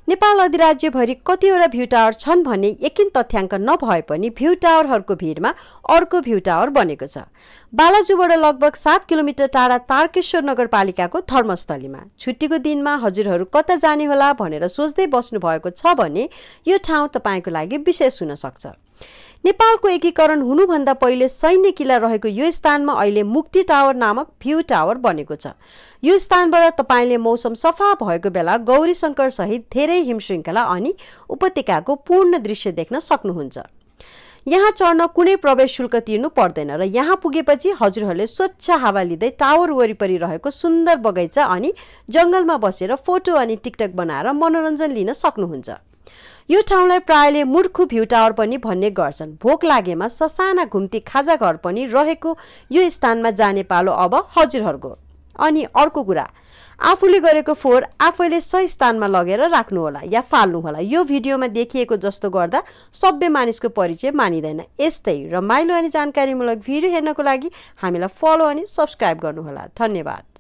नेपाल अधिराज्यभरि कतिवटा view tower छन् भन्ने यकिन तथ्याङ्क नभए पनि भ्यू टावरहरूको भिडमा अर्को भ्यू टावर बनेको छ। बालाजुबाट लगभग 7 किलोमिटर टाढा तारकेश्वर नगरपालिकाको धर्मस्थलीमा। छुट्टीको दिनमा हजुरहरू कता जाने होला भनेर सोच्दै बस्नु भएको छ भने यो ठाउँ तपाईको लागि विशेष हुन सक्छ। नेपालको एकीकरण हुनुभन्दा पहिले सैन्य किल्ला रहेको यो स्थानमा अहिले मुक्ति टावर नामक भ्यू टावर बनेको छ। यो स्थानबाट तपाईले मौसम सफा भएको बेला गौरी शंकर सहित धेरै हिमश्रृङ्खला अनि उपत्यकाको पूर्ण दृश्य देख्न सक्नुहुन्छ। यहाँ चढ्न कुनै प्रवेश शुल्क तिर्नु पर्दैन र यहाँ पुगेपछि हजुरहरूले स्वच्छ हावा लिँदै टावर वरिपरि रहेको सुन्दर बगैँचा अनि जंगलमा बसेर फोटो अनि टिकटक बनाएर मनोरञ्जन लिन सक्नुहुन्छ। यो ठाउँलाई प्रायले मुर्खु भ्यू टावर पनि भन्ने गर्छन्। भोक लागेमा ससाना घुम्ती खाजा घर पनि रहेको यो स्थानमा जाने पालो अब हजुरहरूको। अनि अर्को कुरा, आफूले गरेको फोहोर आफैले सही स्थानमा लगेर राख्नु होला या फाल्नु होला। यो भिडियोमा देखिएको जस्तो गर्दा सभ्य मानिसको परिचय मानिदैन। यस्तै रमाइलो अनि जानकारीमूलक भिडियो हेर्नको लागि हामीलाई फलो अनि सब्स्क्राइब गर्नुहोला। धन्यवाद।